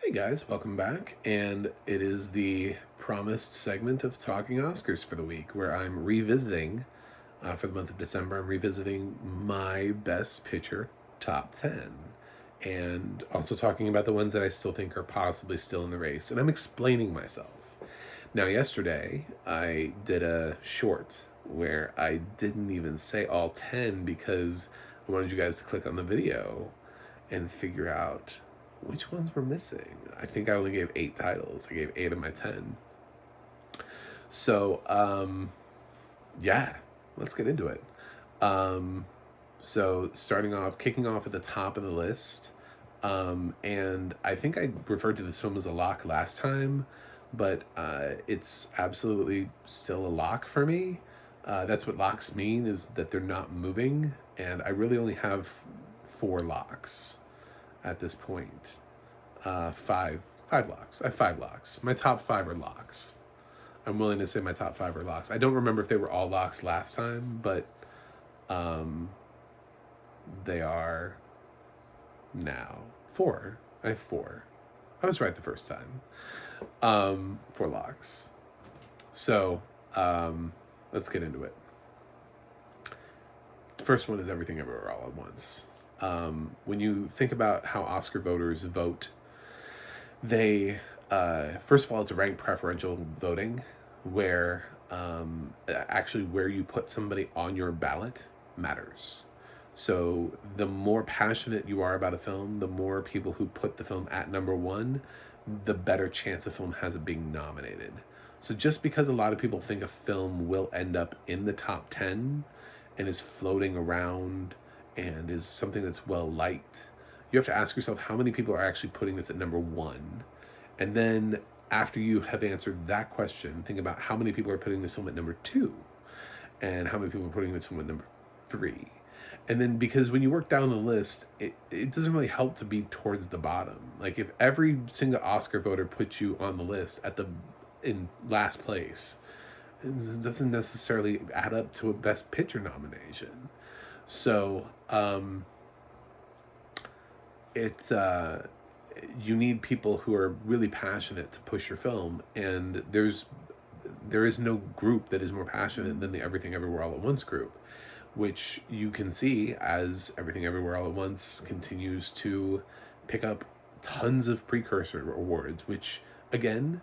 Hey guys, welcome back. And it is the promised segment of Talking Oscars for the week where I'm revisiting, for the month of December, I'm revisiting my Best Picture top 10. And also talking about the ones that I still think are possibly still in the race. And I'm explaining myself. Now, yesterday, I did a short where I didn't even say all 10 because I wanted you guys to click on the video and figure out which ones were missing. I think I only gave 8 titles. I gave 8 of my 10. So, yeah, let's get into it. Um, so, starting off, kicking off at the top of the list. And I think I referred to this film as a lock last time, but it's absolutely still a lock for me. That's what locks mean, is that they're not moving. And I really only have 4 locks at this point. Five locks. I have 5 locks. My top 5 are locks. I'm willing to say my top 5 are locks. I don't remember if they were all locks last time, but um, they are now 4. I have 4. I was right the first time. 4 locks. So let's get into it. The first one is Everything Everywhere All at Once. When you think about how Oscar voters vote, they first of all, it's a ranked preferential voting where actually where you put somebody on your ballot matters. So the more passionate you are about a film, the more people who put the film at number one, the better chance a film has of being nominated. So just because a lot of people think a film will end up in the top 10 and is floating around and is something that's well liked, you have to ask yourself how many people are actually putting this at number one. And then after you have answered that question, think about how many people are putting this film at number two and how many people are putting this film at number three. And then because when you work down the list, it doesn't really help to be towards the bottom. Like if every single Oscar voter puts you on the list at the in last place, it doesn't necessarily add up to a Best Picture nomination. So it's you need people who are really passionate to push your film, and there is no group that is more passionate than the Everything Everywhere All at Once group, which you can see as Everything Everywhere All at Once continues to pick up tons of precursor awards, which again,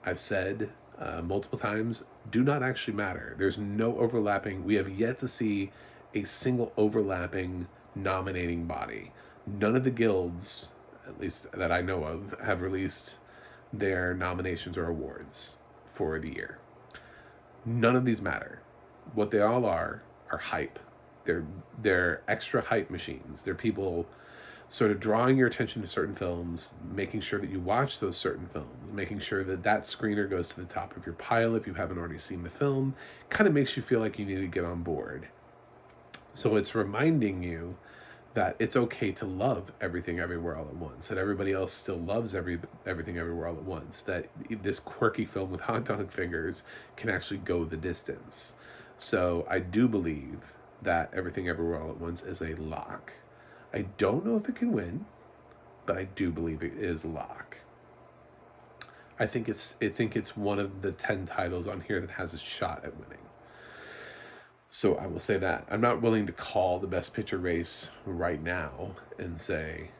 I've said multiple times, do not actually matter. There's no overlapping. We have yet to see a single overlapping nominating body. None of the guilds, at least that I know of, have released their nominations or awards for the year. None of these matter. What they all are hype. They're extra hype machines. They're people sort of drawing your attention to certain films, making sure that you watch those certain films, making sure that that screener goes to the top of your pile if you haven't already seen the film. Kind of makes you feel like you need to get on board. So it's reminding you that it's okay to love Everything Everywhere All at Once, that everybody else still loves Everything Everywhere All at Once, that this quirky film with hot dog fingers can actually go the distance. So I do believe that Everything Everywhere All at Once is a lock. I don't know if it can win, but I do believe it is a lock. I think it's one of the 10 titles on here that has a shot at winning. So I will say that. I'm not willing to call the Best Picture race right now and say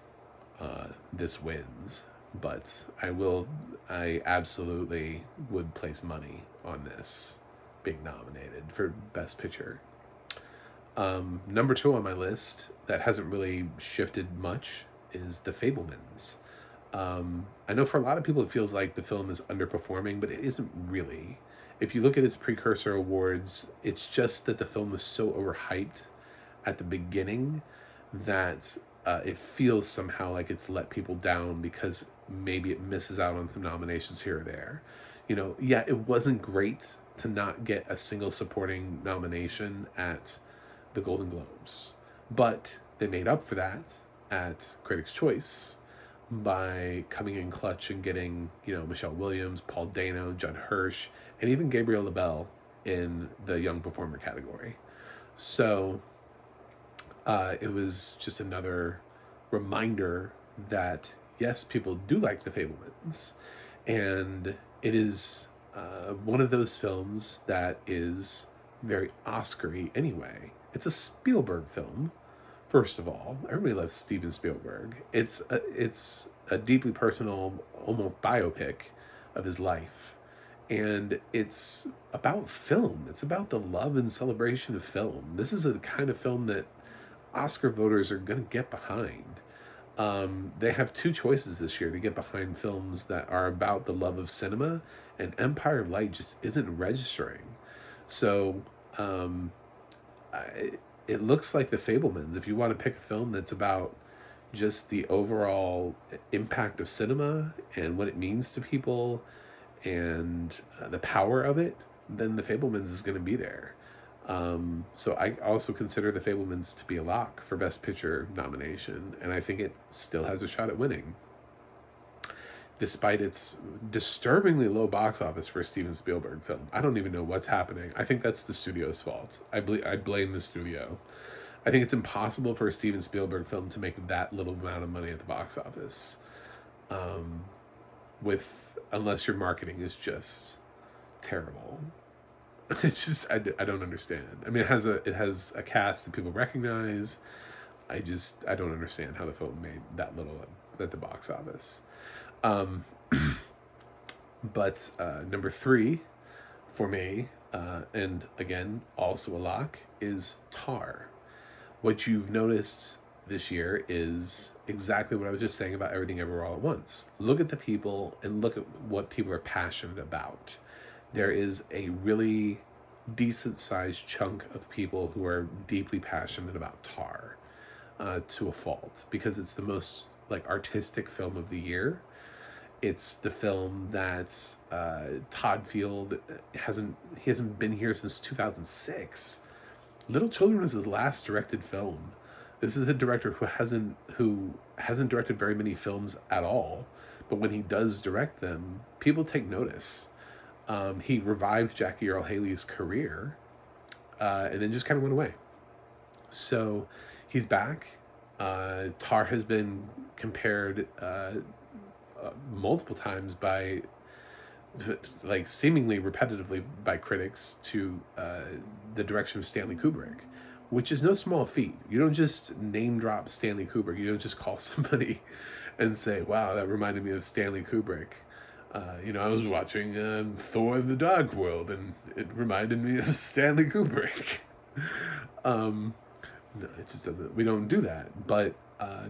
this wins, but I absolutely would place money on this being nominated for Best Picture. Number 2 on my list that hasn't really shifted much is The Fabelmans. I know for a lot of people it feels like the film is underperforming, but it isn't really. If you look at its precursor awards, it's just that the film was so overhyped at the beginning that it feels somehow like it's let people down because maybe it misses out on some nominations here or there. You know, yeah, it wasn't great to not get a single supporting nomination at the Golden Globes, but they made up for that at Critics' Choice by coming in clutch and getting, you know, Michelle Williams, Paul Dano, Judd Hirsch, and even Gabriel LaBelle in the Young Performer category. So it was just another reminder that, yes, people do like The Fablemans, and it is one of those films that is very Oscar-y anyway. It's a Spielberg film, first of all. Everybody loves Steven Spielberg. It's a deeply personal, almost biopic of his life, and it's about film. It's about the love and celebration of film. This is a kind of film that Oscar voters are going to get behind. They have two choices this year to get behind films that are about the love of cinema, and Empire of Light just isn't registering. So, um, it looks like The Fablemans. If you want to pick a film that's about just the overall impact of cinema and what it means to people and the power of it, then The Fablemans is going to be there. So I also consider The Fablemans to be a lock for Best Picture nomination, and I think it still has a shot at winning, despite its disturbingly low box office for a Steven Spielberg film. I don't even know what's happening. I think that's the studio's fault. I blame the studio. I think it's impossible for a Steven Spielberg film to make that little amount of money at the box office, um, with unless your marketing is just terrible. It's just I don't understand. I mean, it has a cast that people recognize. I don't understand how the film made that little at the box office. Um, but number 3 for me, and again also a lock, is Tar. What you've noticed this year is exactly what I was just saying about Everything Everywhere All at Once. Look at the people and look at what people are passionate about. There is a really decent sized chunk of people who are deeply passionate about Tar, to a fault, because it's the most like artistic film of the year. It's the film that Todd Field hasn't been here since 2006. Little Children was his last directed film. This is a director who hasn't directed very many films at all, but when he does direct them, people take notice. He revived Jackie Earle Haley's career, and then just kind of went away. So he's back. Tar has been compared multiple times by, like, seemingly repetitively by critics to the direction of Stanley Kubrick, which is no small feat. You don't just name drop Stanley Kubrick. You don't just call somebody and say, wow, that reminded me of Stanley Kubrick. I was watching Thor: The Dark World, and it reminded me of Stanley Kubrick. No, it just doesn't. We don't do that. But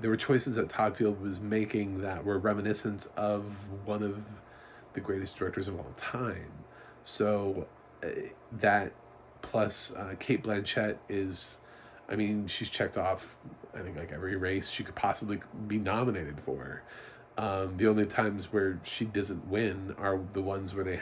there were choices that Todd Field was making that were reminiscent of one of the greatest directors of all time. So that plus Cate Blanchett is, I mean, she's checked off, I think, like every race she could possibly be nominated for. The only times where she doesn't win are the ones where they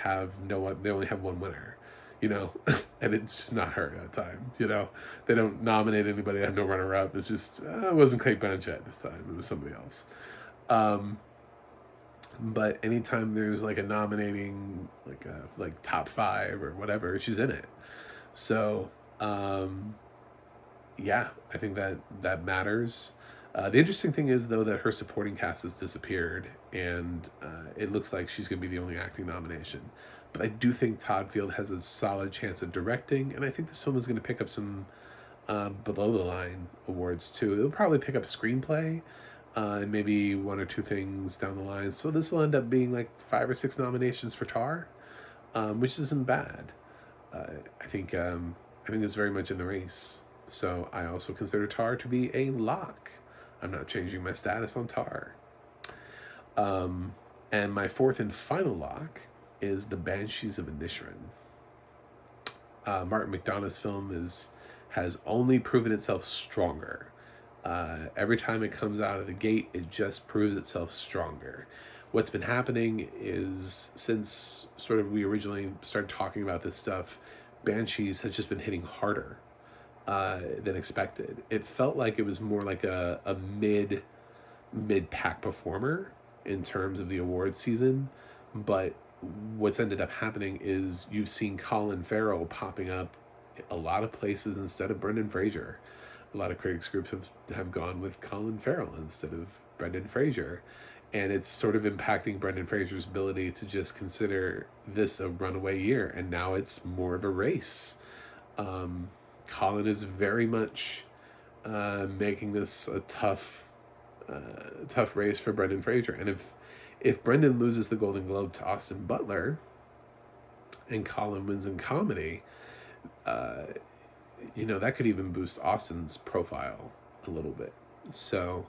only have one winner, and it's just not her that time. They don't nominate anybody. They have no runner up. It's just it wasn't Cate Blanchett this time. It was somebody else. But anytime there's like a nominating, like top 5 or whatever, she's in it. So yeah, I think that matters. The interesting thing is, though, that her supporting cast has disappeared, and it looks like she's going to be the only acting nomination. But I do think Todd Field has a solid chance at directing, and I think this film is going to pick up some below-the-line awards, too. It'll probably pick up screenplay, and maybe 1 or 2 things down the line. So this will end up being like 5 or 6 nominations for Tar, which isn't bad. I think it's very much in the race. So I also consider Tar to be a lock. I'm not changing my status on Tar. And my 4th and final lock is The Banshees of Inisherin. Martin McDonagh's film has only proven itself stronger. Every time it comes out of the gate, it just proves itself stronger. What's been happening is, since sort of we originally started talking about this stuff, Banshees has just been hitting harder than expected. It felt like it was more like a mid-pack performer in terms of the award season, but what's ended up happening is you've seen Colin Farrell popping up a lot of places instead of Brendan Fraser. A lot of critics groups have gone with Colin Farrell instead of Brendan Fraser, and it's sort of impacting Brendan Fraser's ability to just consider this a runaway year, and now it's more of a race. Um, Colin is very much making this a tough race for Brendan Fraser, and if Brendan loses the Golden Globe to Austin Butler, and Colin wins in comedy, uh, that could even boost Austin's profile a little bit. So,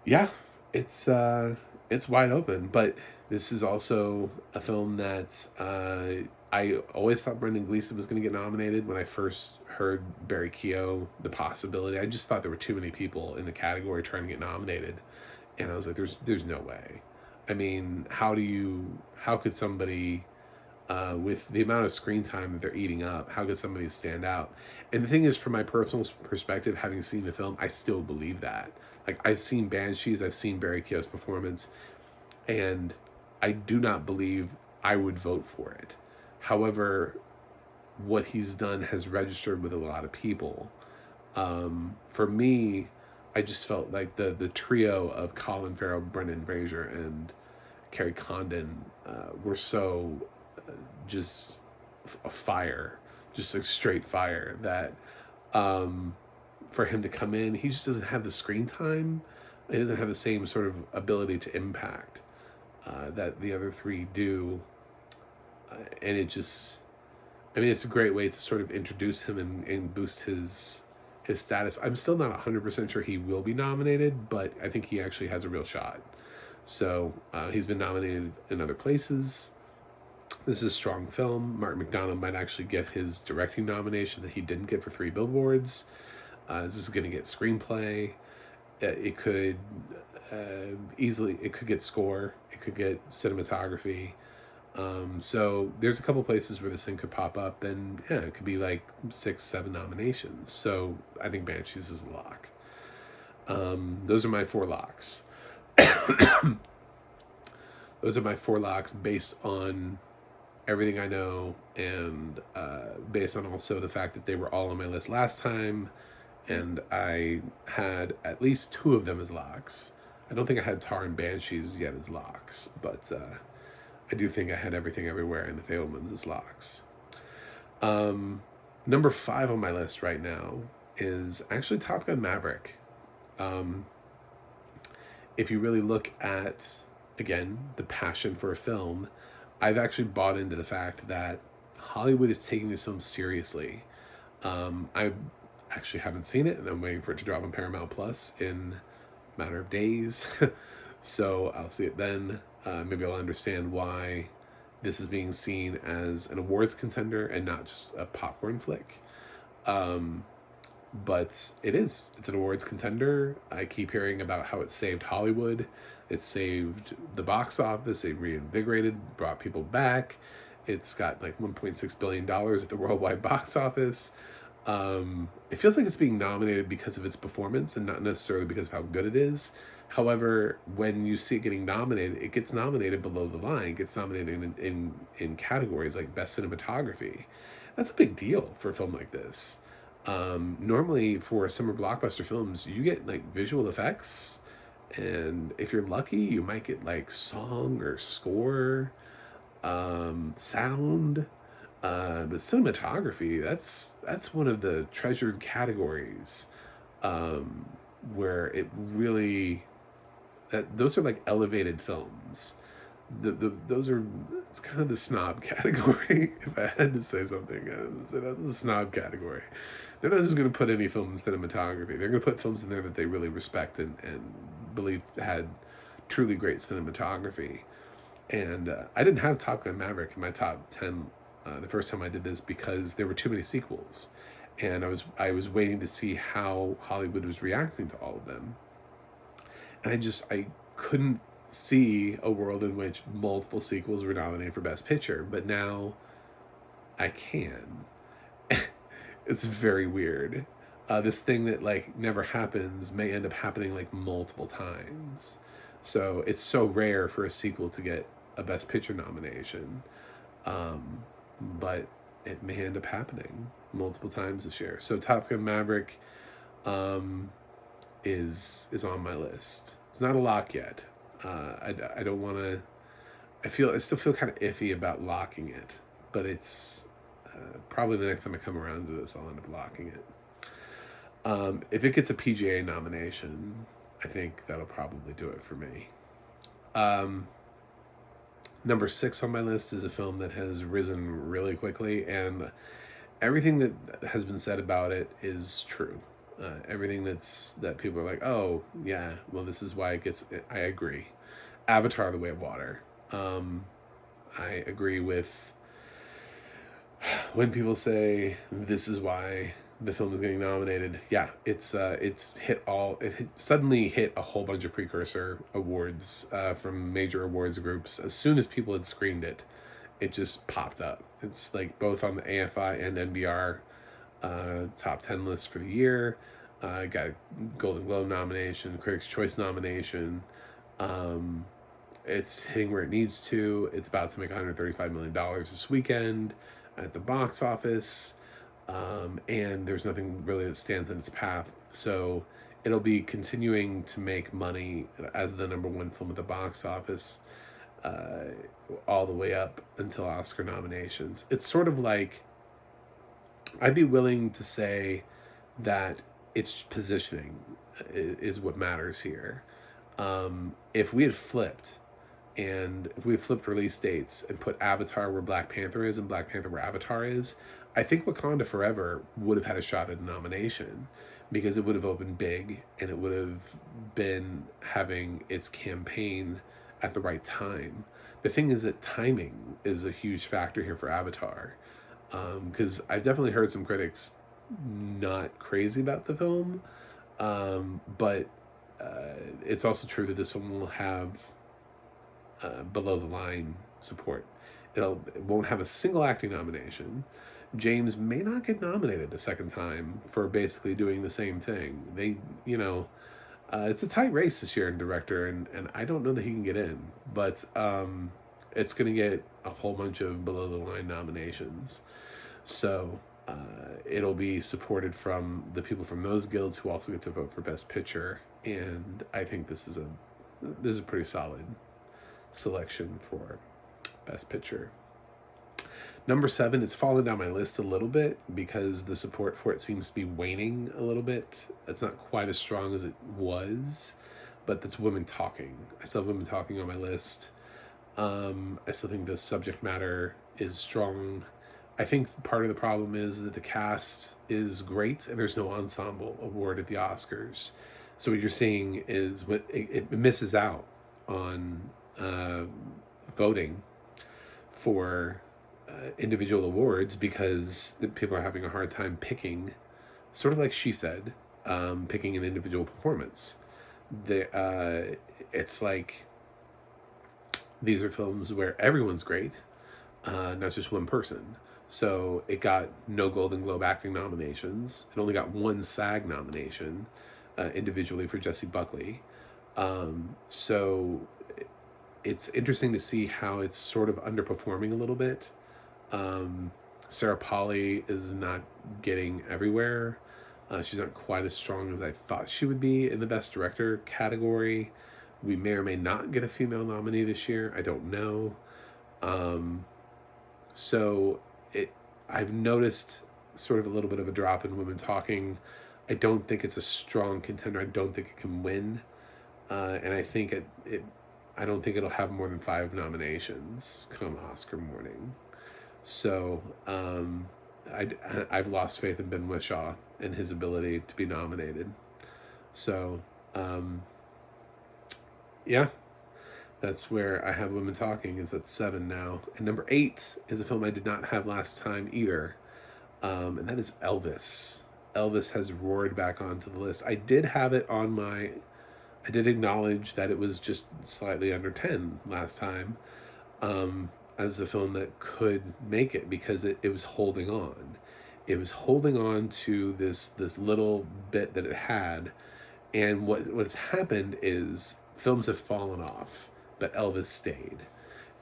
yeah, it's wide open. But this is also a film that I always thought Brendan Gleeson was going to get nominated. When I first heard Barry Keogh, the possibility, I just thought there were too many people in the category trying to get nominated, and I was like, there's no way. I mean, how could somebody with the amount of screen time that they're eating up, how could somebody stand out? And the thing is, from my personal perspective, having seen the film, I still believe that. Like, I've seen Banshees, I've seen Barry Keogh's performance, and I do not believe I would vote for it. However, what he's done has registered with a lot of people. For me, I just felt like the trio of Colin Farrell, Brendan Fraser, and Kerry Condon were so just a fire, just like straight fire, that for him to come in, he just doesn't have the screen time. He doesn't have the same sort of ability to impact that the other three do. And it just, I mean, it's a great way to sort of introduce him and boost his status. I'm still not 100% sure he will be nominated, but I think he actually has a real shot. So he's been nominated in other places. This is a strong film. Martin McDonagh might actually get his directing nomination that he didn't get for Three Billboards. This is going to get screenplay. It could it could get score. It could get cinematography. So there's a couple places where this thing could pop up, and yeah, it could be like 6-7 nominations. So I think Banshees is a lock. Those are my 4 locks. Those are my 4 locks based on everything I know, and based on also the fact that they were all on my list last time, and I had at least 2 of them as locks. I don't think I had Tar and Banshees yet as locks, but I do think I had Everything Everywhere and The Fabelmans as locks. Number 5 on my list right now is actually Top Gun Maverick. If you really look at, again, the passion for a film, I've actually bought into the fact that Hollywood is taking this film seriously. I actually haven't seen it, and I'm waiting for it to drop on Paramount Plus in a matter of days. So I'll see it then. Maybe I'll understand why this is being seen as an awards contender and not just a popcorn flick. But it's an awards contender. I keep hearing about how it saved Hollywood. It saved the box office. It reinvigorated, brought people back. It's got like $1.6 billion at the worldwide box office. It feels like it's being nominated because of its performance and not necessarily because of how good it is. However, when you see it getting nominated, it gets nominated below the line. It gets nominated in categories like Best Cinematography. That's a big deal for a film like this. Normally for summer blockbuster films, you get like visual effects, and if you're lucky, you might get like song or score, sound, but cinematography, that's one of the treasured categories, where it really, those are like elevated films. Those are, it's kind of the snob category. If I had to say something, I would say that's the snob category. They're not just going to put any film in cinematography. They're going to put films in there that they really respect and believe had truly great cinematography. And I didn't have Top Gun Maverick in my top 10 the first time I did this because there were too many sequels. And I was waiting to see how Hollywood was reacting to all of them. And I couldn't see a world in which multiple sequels were nominated for Best Picture, but now I can. It's very weird. This thing that like never happens may end up happening like multiple times. So it's so rare for a sequel to get a Best Picture nomination, but it may end up happening multiple times this year. So Top Gun Maverick is on my list. It's not a lock yet, I don't want to. I still feel kind of iffy about locking it, but it's probably the next time I come around to this, I'll end up locking it. If it gets a PGA nomination, I think that'll probably do it for me. Um, Number 6 on my list is a film that has risen really quickly, and everything that has been said about it is true. Everything that people are like, oh yeah, well this is why it gets. I agree. Avatar: The Way of Water. I agree with when people say this is why the film is getting nominated. Yeah, suddenly hit a whole bunch of precursor awards from major awards groups. As soon as people had screened it, it just popped up. It's like both on the AFI and NBR top 10 lists for the year. Got a Golden Globe nomination, Critics' Choice nomination. It's hitting where it needs to. It's about to make $135 million this weekend at the box office. And there's nothing really that stands in its path. So it'll be continuing to make money as the number one film at the box office all the way up until Oscar nominations. It's sort of like, I'd be willing to say that its positioning is what matters here. If we had flipped, and if we flipped release dates and put Avatar where Black Panther is and Black Panther where Avatar is, I think Wakanda Forever would have had a shot at a nomination because it would have opened big and it would have been having its campaign at the right time. The thing is that timing is a huge factor here for Avatar, because I've definitely heard some critics not crazy about the film, but it's also true that this film will have below the line support. It won't have a single acting nomination. James may not get nominated a second time for basically doing the same thing. It's a tight race this year in director, and I don't know that he can get in, but it's going to get a whole bunch of below the line nominations. So it'll be supported from the people from those guilds who also get to vote for Best Picture, and I think this is a pretty solid selection for Best Picture. Number 7, it's fallen down my list a little bit because the support for it seems to be waning a little bit. It's not quite as strong as it was, but that's Women Talking. I still have Women Talking on my list. I still think the subject matter is strong. I think part of the problem is that the cast is great and there's no ensemble award at the Oscars. So what you're seeing is it misses out on voting for individual awards because the people are having a hard time picking, sort of like She Said, picking an individual performance. It's like these are films where everyone's great, not just one person. So it got no Golden Globe acting nominations. It only got one SAG nomination individually for Jessie Buckley. So it's interesting to see how it's sort of underperforming a little bit. Sarah Polley is not getting everywhere. She's not quite as strong as I thought she would be in the Best Director category. We may or may not get a female nominee this year. I don't know. I've noticed sort of a little bit of a drop in Women Talking. I don't think it's a strong contender. I don't think it can win. And I think I don't think it'll have more than 5 nominations come Oscar morning. So I've lost faith in Ben Whishaw and his ability to be nominated. So yeah, that's where I have Women Talking, is at 7 now. And number 8 is a film I did not have last time either, and that is Elvis. Elvis has roared back onto the list. I did have it on I did acknowledge that it was just slightly under 10 last time, as a film that could make it because it was holding on. It was holding on to this little bit that it had, and what's happened is films have fallen off, but Elvis stayed.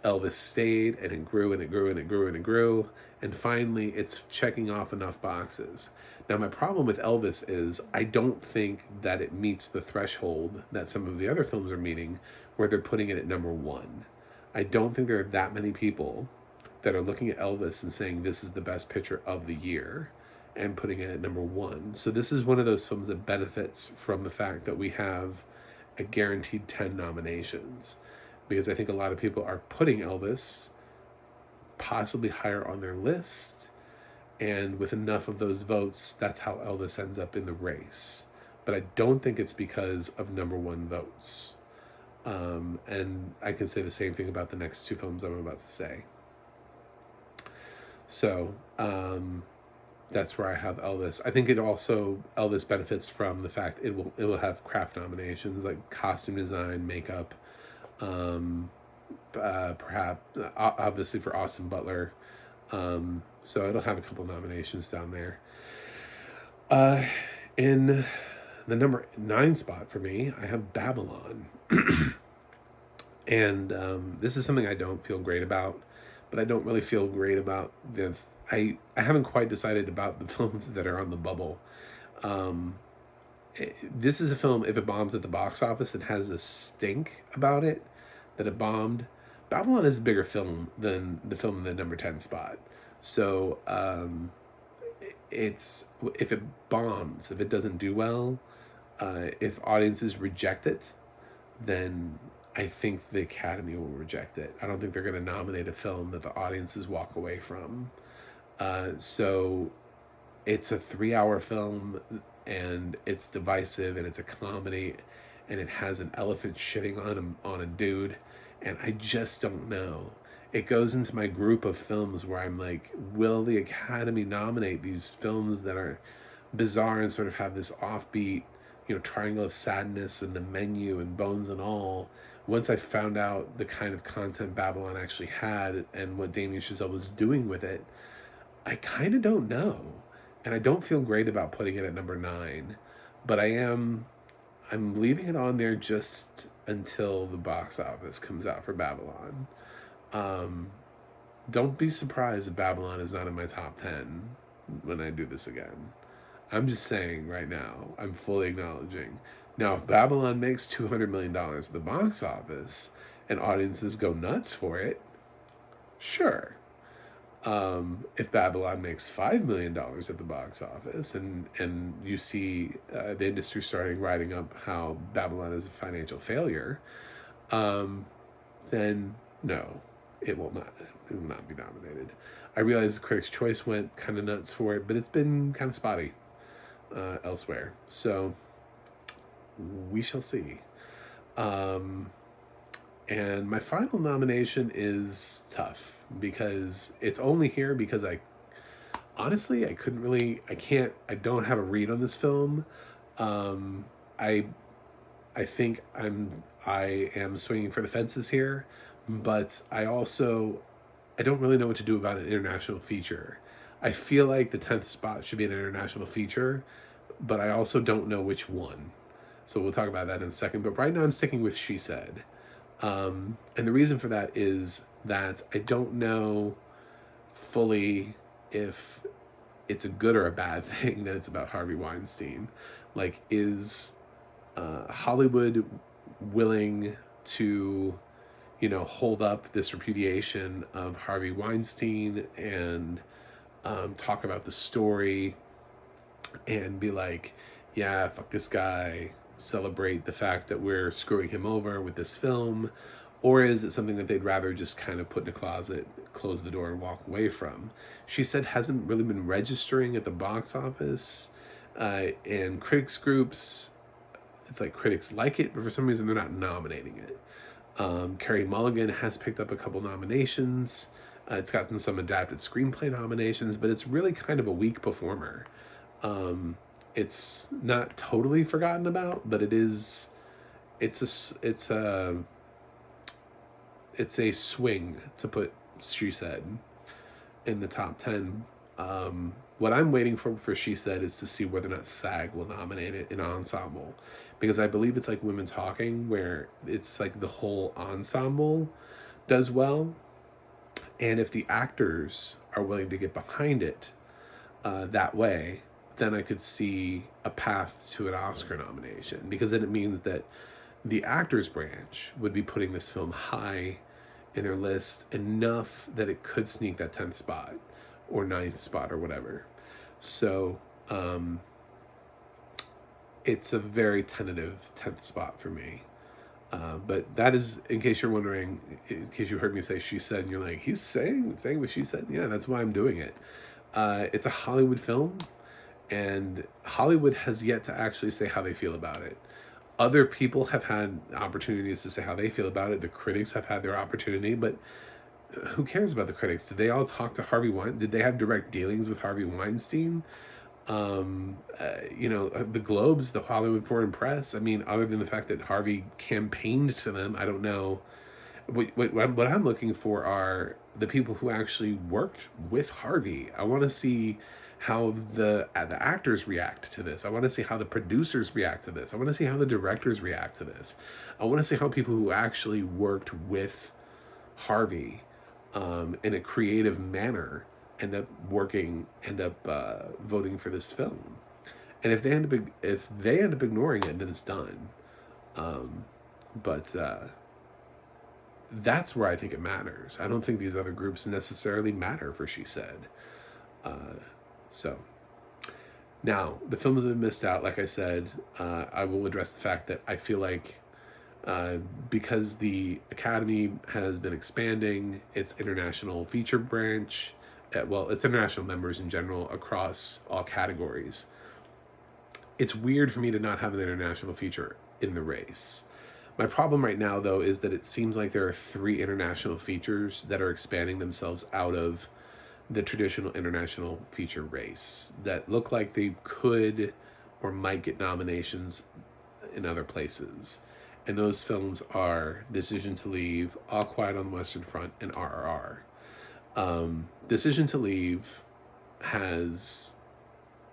Elvis stayed, and it grew, and it grew, and it grew, and it grew, and finally it's checking off enough boxes. Now, my problem with Elvis is I don't think that it meets the threshold that some of the other films are meeting, where they're putting it at number one. I don't think there are that many people that are looking at Elvis and saying this is the best picture of the year and putting it at number one. So this is one of those films that benefits from the fact that we have a guaranteed 10 nominations, because I think a lot of people are putting Elvis possibly higher on their list, and with enough of those votes, that's how Elvis ends up in the race. But I don't think it's because of number one votes. And I can say the same thing about the next two films I'm about to say. So that's where I have Elvis. I think it also, Elvis benefits from the fact it will have craft nominations like costume design, makeup, perhaps obviously for Austin Butler. So it'll have a couple nominations down there. In the number 9 spot for me, I have Babylon. And this is something I don't feel great about, but I don't really feel great about the... I haven't quite decided about the films that are on the bubble. This is a film, if it bombs at the box office, it has a stink about it that it bombed. Babylon is a bigger film than the film in the number 10 spot. So it's, if it bombs, if it doesn't do well, if audiences reject it, then I think the Academy will reject it. I don't think they're going to nominate a film that the audiences walk away from. So it's a 3-hour film, and it's divisive, and it's a comedy, and it has an elephant shitting on a dude, and I just don't know. It goes into my group of films where I'm like, will the Academy nominate these films that are bizarre and sort of have this offbeat, Triangle of Sadness and The Menu and Bones and All? Once I found out the kind of content Babylon actually had and what Damien Chazelle was doing with it, I kind of don't know. And I don't feel great about putting it at number 9, but I'm leaving it on there just until the box office comes out for Babylon. Don't be surprised if Babylon is not in my top 10 when I do this again. I'm just saying right now, I'm fully acknowledging. Now, if Babylon makes $200 million at the box office and audiences go nuts for it, sure. If Babylon makes $5 million at the box office and you see the industry starting writing up how Babylon is a financial failure, then no, it will not be nominated. I realize Critics' Choice went kind of nuts for it, but it's been kind of spotty elsewhere. So we shall see. And my final nomination is tough because it's only here because I don't have a read on this film. I think I am swinging for the fences here, but I don't really know what to do about an international feature. I feel like the 10th spot should be an international feature, but I also don't know which one. So we'll talk about that in a second. But right now I'm sticking with She Said. And the reason for that is that I don't know fully if it's a good or a bad thing that it's about Harvey Weinstein. Like, is Hollywood willing to, hold up this repudiation of Harvey Weinstein and talk about the story and be like, yeah, fuck this guy, celebrate the fact that we're screwing him over with this film? Or is it something that they'd rather just kind of put in a closet, close the door, and walk away from? She Said hasn't really been registering at the box office, and critics groups, it's like critics like it, but for some reason they're not nominating it. Carey Mulligan has picked up a couple nominations. It's gotten some adapted screenplay nominations, but it's really kind of a weak performer. It's not totally forgotten about, but it's a swing to put She Said in the top 10. What I'm waiting for She Said is to see whether or not SAG will nominate it in ensemble, because I believe it's like Women Talking, where it's like the whole ensemble does well, and if the actors are willing to get behind it that way, then I could see a path to an Oscar nomination, because then it means that The actors branch would be putting this film high in their list, enough that it could sneak that 10th spot or ninth spot or whatever. So it's a very tentative 10th spot for me. But that is, in case you're wondering, in case you heard me say she said, and you're like, he's saying what she said. Yeah, that's why I'm doing it. It's a Hollywood film, and Hollywood has yet to actually say how they feel about it. Other people have had opportunities to say how they feel about it. The critics have had their opportunity, but who cares about the critics? Did they all talk to Harvey Weinstein? Did they have direct dealings with Harvey Weinstein? The Globes, the Hollywood Foreign Press. I mean, other than the fact that Harvey campaigned to them, I don't know. What I'm looking for are the people who actually worked with Harvey. I want to see how the actors react to this. I want to see how the producers react to this. I want to see how the directors react to this. I want to see how people who actually worked with Harvey in a creative manner end up voting for this film. And if they end up ignoring it, then it's done. But that's where I think it matters. I don't think these other groups necessarily matter for She Said. So now the films that have missed out, like I said, I will address the fact that I feel like because the Academy has been expanding its international feature branch, its international members in general across all categories, it's weird for me to not have an international feature in the race. My problem right now, though, is that it seems like there are 3 international features that are expanding themselves out of the traditional international feature race that look like they could or might get nominations in other places. And those films are Decision to Leave, All Quiet on the Western Front, and RRR. Decision to Leave has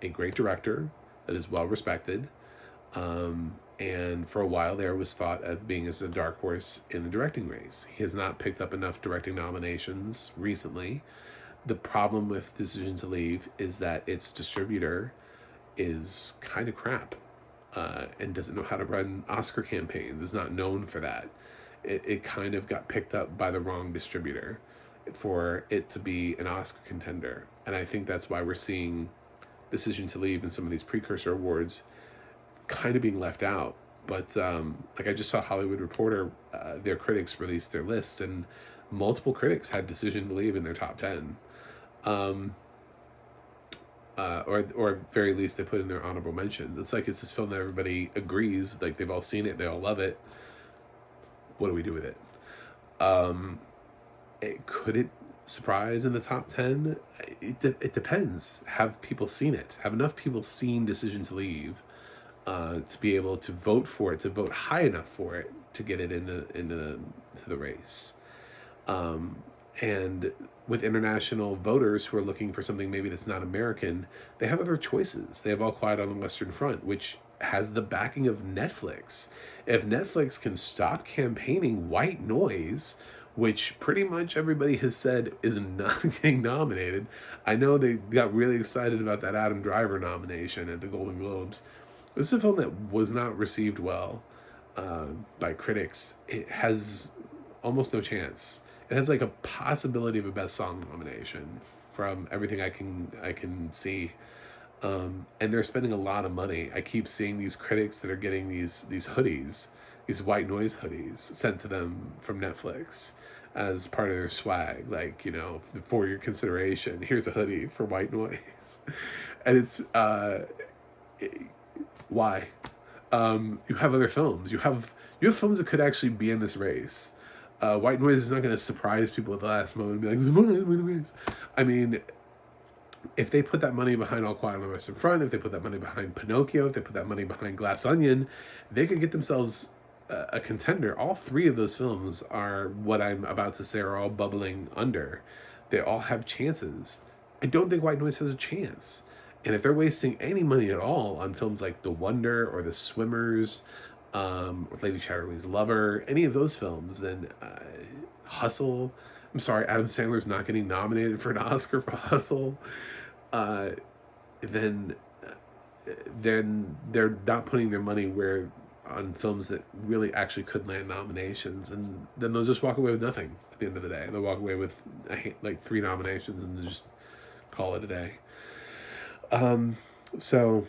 a great director that is well respected. And for a while there was thought of being as a dark horse in the directing race. He has not picked up enough directing nominations recently. The problem with Decision to Leave is that its distributor is kind of crap and doesn't know how to run Oscar campaigns. Is not known for that. It kind of got picked up by the wrong distributor for it to be an Oscar contender. And I think that's why we're seeing Decision to Leave and some of these precursor awards kind of being left out. But like I just saw Hollywood Reporter, their critics released their lists, and multiple critics had Decision to Leave in their top 10. Or at very least they put in their honorable mentions. It's like, it's this film that everybody agrees, like they've all seen it, they all love it. What do we do with it? Could it surprise in the top 10? It depends. Have people seen it? Have enough people seen Decision to Leave to be able to vote for it, to vote high enough for it to get it into the race? And with international voters who are looking for something maybe that's not American, they have other choices. They have All Quiet on the Western Front, which has the backing of Netflix. If Netflix can stop campaigning White Noise, which pretty much everybody has said is not getting nominated. I know they got really excited about that Adam Driver nomination at the Golden Globes. This is a film that was not received well by critics. It has almost no chance. It has like a possibility of a Best Song nomination from everything I can see. And they're spending a lot of money. I keep seeing these critics that are getting these hoodies, these White Noise hoodies sent to them from Netflix as part of their swag. Like, for your consideration, here's a hoodie for White Noise. And it's, why? You have other films. You have films that could actually be in this race. White Noise is not going to surprise people at the last moment and be like, win the race. I mean, if they put that money behind All Quiet on the Western Front, if they put that money behind Pinocchio, if they put that money behind Glass Onion, they could get themselves a contender. All 3 of those films are what I'm about to say are all bubbling under. They all have chances. I don't think White Noise has a chance. And if they're wasting any money at all on films like The Wonder or The Swimmers, or Lady Chatterley's Lover, any of those films, then Hustle. I'm sorry, Adam Sandler's not getting nominated for an Oscar for Hustle. Then they're not putting their money where on films that really actually could land nominations, and then they'll just walk away with nothing at the end of the day. They'll walk away with like 3 nominations and just call it a day. So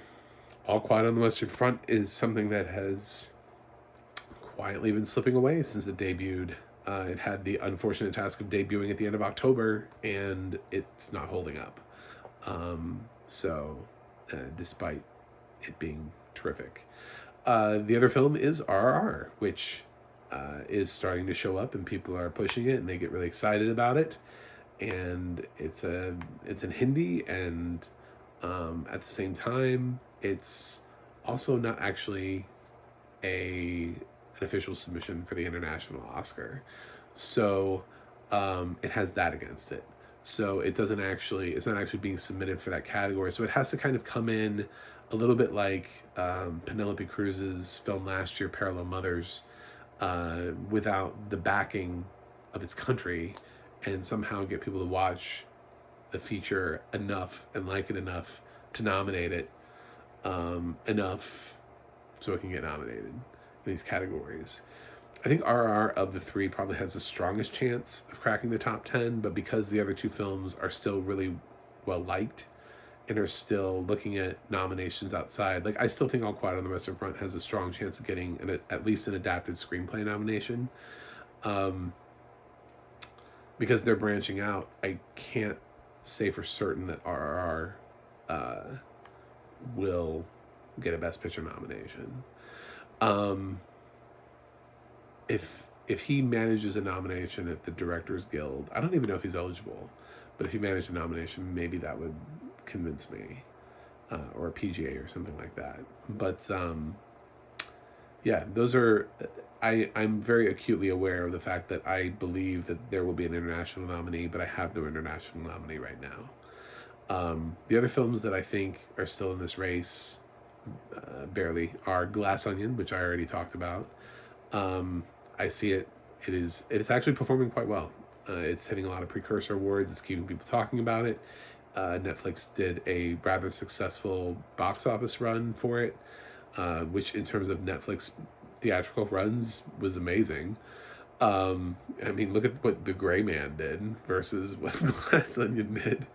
All Quiet on the Western Front is something that has quietly been slipping away since it debuted. It had the unfortunate task of debuting at the end of October, and it's not holding up. Despite it being terrific. The other film is RRR, which is starting to show up, and people are pushing it, and they get really excited about it. And it's in Hindi, and at the same time, it's also not actually an official submission for the international Oscar, so it has that against it. So it's not actually being submitted for that category. So it has to kind of come in a little bit like Penelope Cruz's film last year, Parallel Mothers, without the backing of its country, and somehow get people to watch the feature enough and like it enough to nominate it enough so it can get nominated in these categories. I think RR of the 3 probably has the strongest chance of cracking the top 10, but because the other 2 films are still really well liked and are still looking at nominations outside, like I still think All Quiet on the Western Front has a strong chance of getting at least an adapted screenplay nomination. Because they're branching out, I can't say for certain that RRR will get a Best Picture nomination. If he manages a nomination at the Directors Guild, I don't even know if he's eligible, but if he managed a nomination, maybe that would convince me, or a PGA or something like that. But yeah, those are. I'm very acutely aware of the fact that I believe that there will be an international nominee, but I have no international nominee right now. The other films that I think are still in this race, barely, are Glass Onion, which I already talked about. I see it. It's actually performing quite well. It's hitting a lot of precursor awards. It's keeping people talking about it. Netflix did a rather successful box office run for it, which in terms of Netflix theatrical runs was amazing. I mean, look at what The Gray Man did versus what Glass Onion did.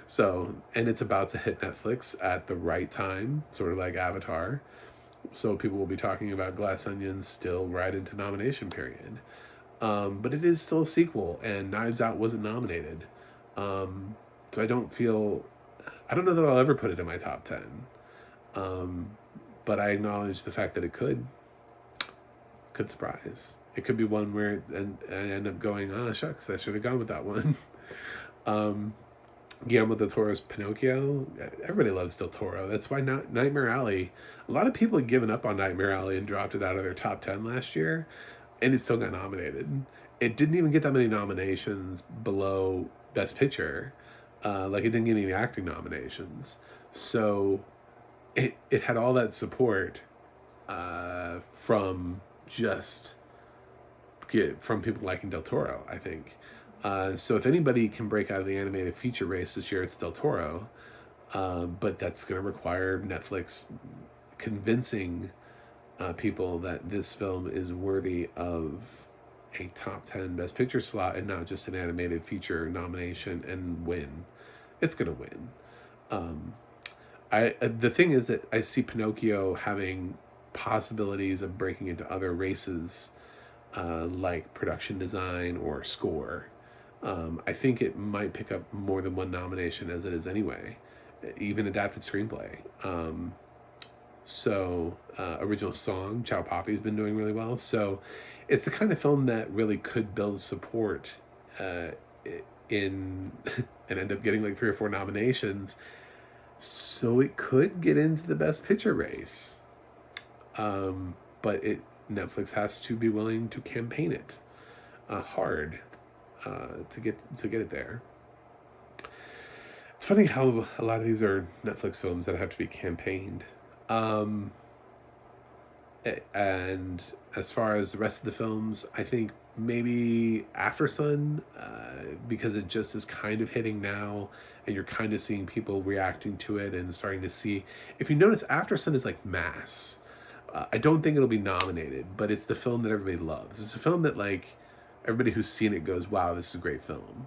So, and it's about to hit Netflix at the right time, sort of like Avatar. So people will be talking about Glass Onion still right into nomination period. But it is still a sequel, and Knives Out wasn't nominated. So I don't know that I'll ever put it in my top 10. But I acknowledge the fact that it could surprise. It could be one where I end up going, oh shucks, I should have gone with that one. Guillermo del Toro's Pinocchio. Everybody loves Del Toro. That's why Nightmare Alley. A lot of people had given up on Nightmare Alley and dropped it out of their top 10 last year, and it still got nominated. It didn't even get that many nominations below Best Picture. Like it didn't get any acting nominations. So it had all that support from people liking Del Toro, I think. So if anybody can break out of the animated feature race this year, it's Del Toro. But that's going to require Netflix convincing people that this film is worthy of a top 10 Best Picture slot and not just an animated feature nomination and win. It's going to win. The thing is that I see Pinocchio having possibilities of breaking into other races, like production design or score. I think it might pick up more than one nomination as it is anyway, even adapted screenplay. Original song, Ciao Papi, has been doing really well. So it's the kind of film that really could build support in and end up getting like 3 or 4 nominations. So it could get into the Best Picture race. But Netflix has to be willing to campaign it hard to get it there. It's funny how a lot of these are Netflix films that have to be campaigned. And as far as the rest of the films, I think maybe Aftersun, because it just is kind of hitting now, and you're kind of seeing people reacting to it and starting to see. If you notice, Aftersun is like mass. I don't think it'll be nominated, but it's the film that everybody loves. It's a film that like everybody who's seen it goes, "Wow, this is a great film."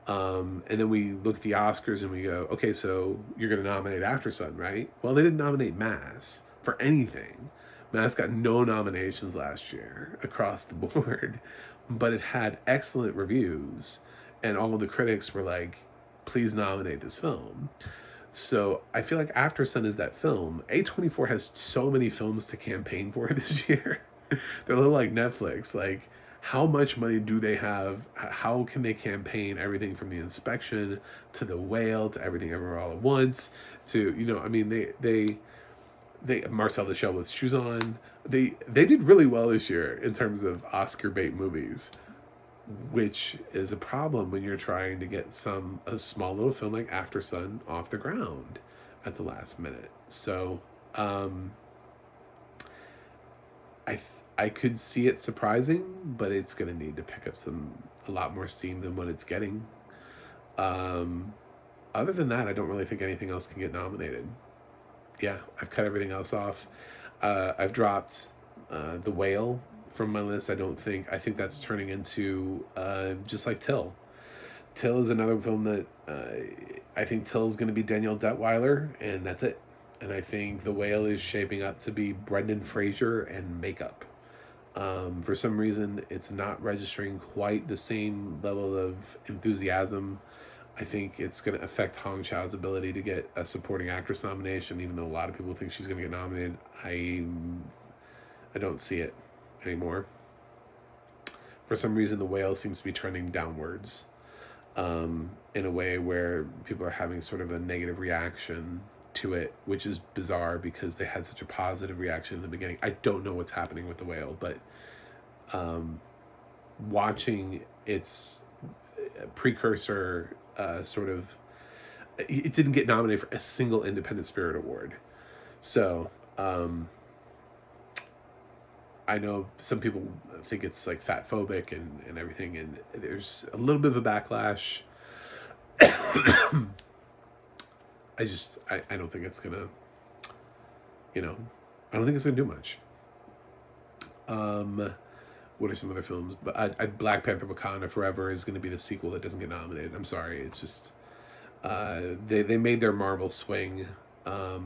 And then we look at the Oscars and we go, "Okay, so you're going to nominate After Sun, right?" Well, they didn't nominate Mass for anything. Mass got no nominations last year across the board, but it had excellent reviews, and all of the critics were like, "Please nominate this film." So I feel like After Sun is that film. A24 has so many films to campaign for this year. They're a little like Netflix. Like, how much money do they have? How can they campaign everything from The Inspection to The Whale to Everything Everywhere All at Once to, you know, I mean, they Marcel the Shell with Shoes On. They did really well this year in terms of Oscar bait movies, which is a problem when you're trying to get a small little film like After Sun off the ground at the last minute. So I could see it surprising, but it's gonna need to pick up a lot more steam than what it's getting. Other than that, I don't really think anything else can get nominated. Yeah, I've cut everything else off. I've dropped The Whale from my list. I think that's turning into just like Till. Till is another film that I think Till is going to be Danielle Detweiler, and that's it. And I think The Whale is shaping up to be Brendan Fraser and makeup. For some reason, it's not registering quite the same level of enthusiasm. I think it's going to affect Hong Chau's ability to get a supporting actress nomination, even though a lot of people think she's going to get nominated. I don't see it anymore. For some reason, The Whale seems to be trending downwards in a way where people are having sort of a negative reaction to it, which is bizarre because they had such a positive reaction in the beginning. I don't know what's happening with The Whale, but watching its precursor sort of, it didn't get nominated for a single Independent Spirit Award. So I know some people think it's like fat phobic and everything, and there's a little bit of a backlash. I don't think it's gonna, I don't think it's gonna do much. What are some other films? But Black Panther: Wakanda Forever is gonna be the sequel that doesn't get nominated. I'm sorry, it's just they made their Marvel swing. I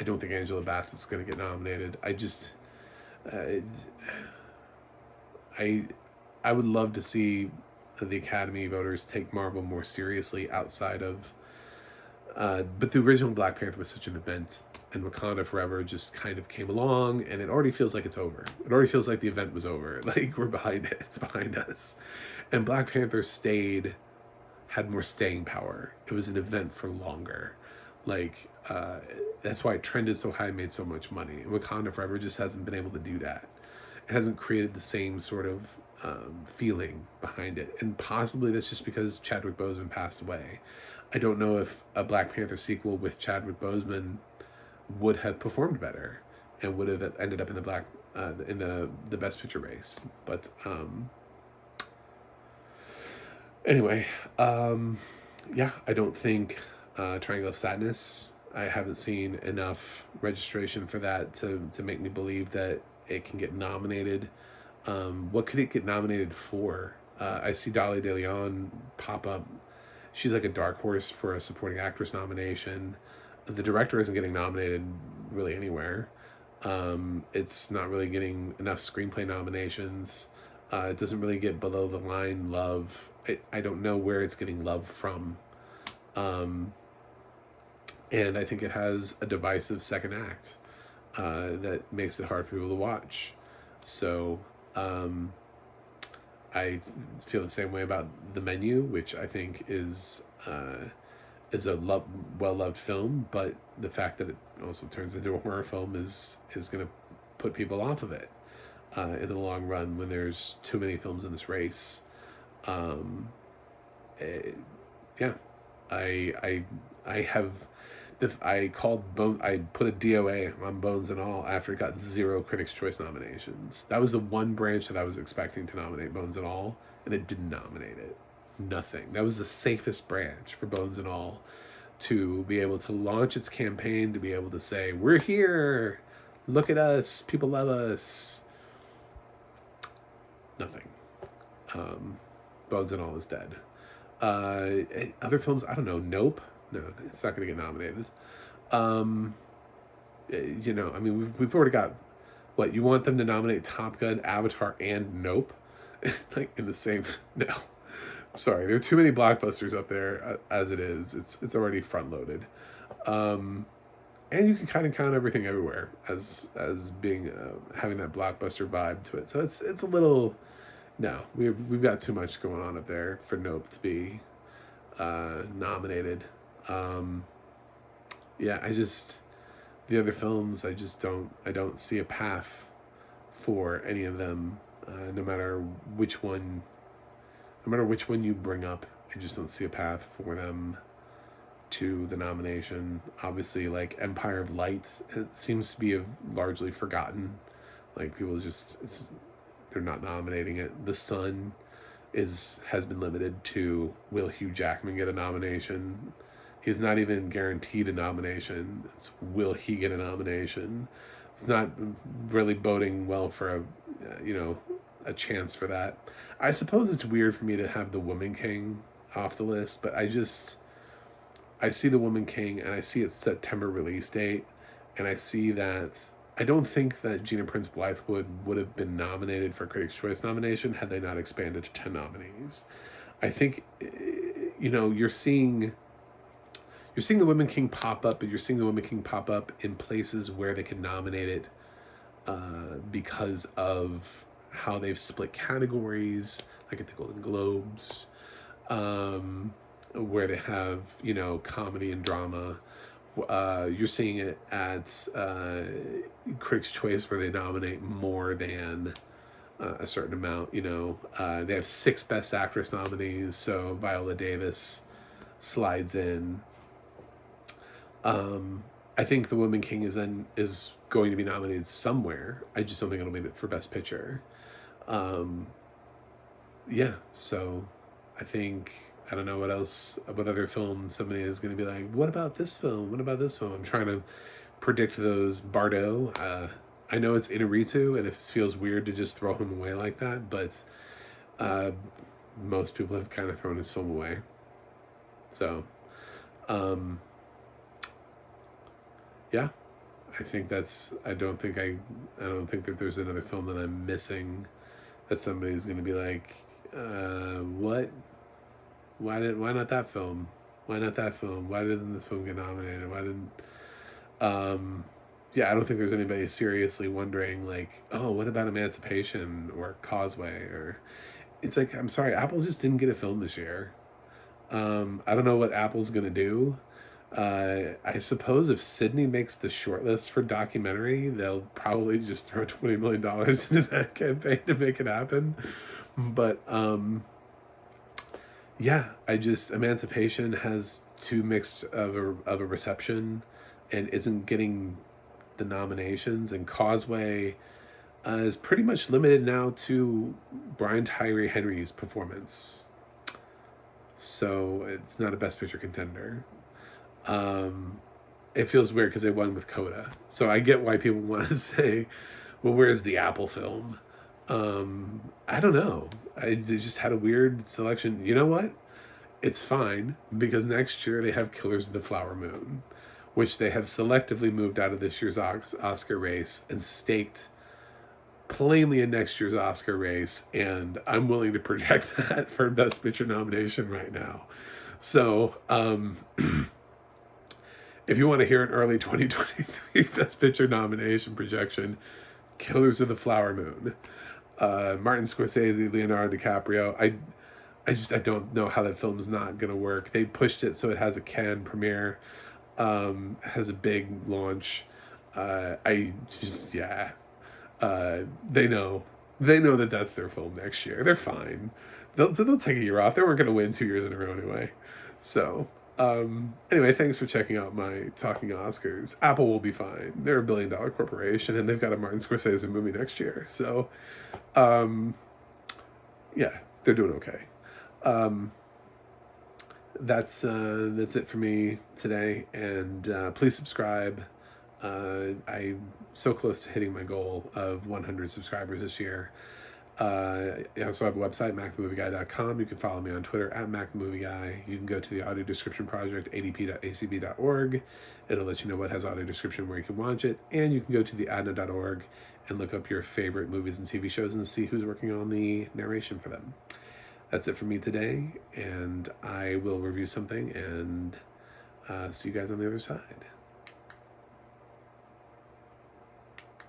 don't think Angela Bassett's gonna get nominated. I would love to see the Academy voters take Marvel more seriously outside of. But the original Black Panther was such an event, and Wakanda Forever just kind of came along, and it already feels like it's over. It already feels like the event was over. Like, we're behind it. It's behind us. And Black Panther had more staying power. It was an event for longer. Like, that's why it trended so high, made so much money. And Wakanda Forever just hasn't been able to do that. It hasn't created the same sort of feeling behind it. And possibly that's just because Chadwick Boseman passed away. I don't know if a Black Panther sequel with Chadwick Boseman would have performed better and would have ended up in the Best Picture race. But anyway, yeah, I don't think Triangle of Sadness. I haven't seen enough registration for that to make me believe that it can get nominated. What could it get nominated for? I see Dolly De Leon pop up. She's like a dark horse for a supporting actress nomination. The director isn't getting nominated really anywhere. It's not really getting enough screenplay nominations. It doesn't really get below the line love. I don't know where it's getting love from. And I think it has a divisive second act that makes it hard for people to watch. So I feel the same way about The Menu, which I think is a well-loved film, but the fact that it also turns into a horror film is going to put people off of it in the long run when there's too many films in this race. Yeah, I put a DOA on Bones and All after it got 0 Critics' Choice nominations. That was the one branch that I was expecting to nominate Bones and All, and it didn't nominate it. Nothing. That was the safest branch for Bones and All to be able to launch its campaign, to be able to say, we're here, Look at us. People love us. Nothing. Um, Bones and All is dead. Other films, I don't know. Nope. No, it's not going to get nominated. Um, I mean, we've already got what you want them to nominate: Top Gun, Avatar, and Nope, like in the same. No, sorry, there are too many blockbusters up there as it is. It's already front loaded, and you can kind of count Everything Everywhere as being having that blockbuster vibe to it. So it's a little. No, we've got too much going on up there for Nope to be nominated. Um, yeah, the other films I don't see a path for any of them. No matter which one, no matter which one you bring up, I just don't see a path for them to the nomination. Obviously, like Empire of Light, it seems to be largely forgotten. Like people they're not nominating it. The Sun has been limited to will Hugh Jackman get a nomination? He's not even guaranteed a nomination. It's will he get a nomination? It's not really boding well for a chance for that. I suppose it's weird for me to have The Woman King off the list, but I see The Woman King and I see its September release date, and I see that I don't think that Gina Prince Bythewood would have been nominated for Critics' Choice nomination had they not expanded to 10 nominees. I think you're seeing The Woman King pop up, but you're seeing The Woman King pop up in places where they can nominate it because of how they've split categories, like at the Golden Globes, where they have, comedy and drama. You're seeing it at Critics' Choice where they nominate more than a certain amount. They have 6 Best Actress nominees, so Viola Davis slides in. I think The Woman King is going to be nominated somewhere. I just don't think it'll be for Best Picture. Yeah, so I don't know what other film somebody is going to be like, what about this film? What about this film? I'm trying to predict those. Bardot, I know it's Inarritu, and it feels weird to just throw him away like that, but most people have kind of thrown his film away. So, yeah, I don't think that there's another film that I'm missing that somebody's going to be like, what? Why not that film? Why not that film? Why didn't this film get nominated? Why didn't, yeah, I don't think there's anybody seriously wondering like, oh, what about Emancipation or Causeway? Or it's like, I'm sorry, Apple just didn't get a film this year. I don't know what Apple's going to do. I suppose if Sydney makes the shortlist for documentary, they'll probably just throw $20 million into that campaign to make it happen. But yeah, Emancipation has too mixed of a reception and isn't getting the nominations, and Causeway is pretty much limited now to Brian Tyree Henry's performance. So it's not a Best Picture contender. It feels weird because they won with Coda. So I get why people want to say, well, where's the Apple film? I don't know. They just had a weird selection. You know what? It's fine because next year they have Killers of the Flower Moon, which they have selectively moved out of this year's Oscar race and staked plainly in next year's Oscar race. And I'm willing to project that for Best Picture nomination right now. So, if you want to hear an early 2023 Best Picture nomination projection, Killers of the Flower Moon. Martin Scorsese, Leonardo DiCaprio. I don't know how that film is not going to work. They pushed it so it has a Cannes premiere, has a big launch. They know that that's their film next year. They're fine. They'll take a year off. They weren't going to win 2 years in a row anyway. So, anyway, thanks for checking out my Talking Oscars. Apple will be fine. They're a $1 billion corporation, and they've got a Martin Scorsese movie next year. So, yeah, they're doing okay. That's it for me today, and please subscribe I'm so close to hitting my goal of 100 subscribers this year. I also have a website, macthemovieguy.com. You can follow me on Twitter at macthemovieguy. You can go to the audio description project, adp.acb.org. It'll let you know what has audio description, where you can watch it. And you can go to the adna.org and look up your favorite movies and TV shows and see who's working on the narration for them. That's it for me today, and I will review something and see you guys on the other side.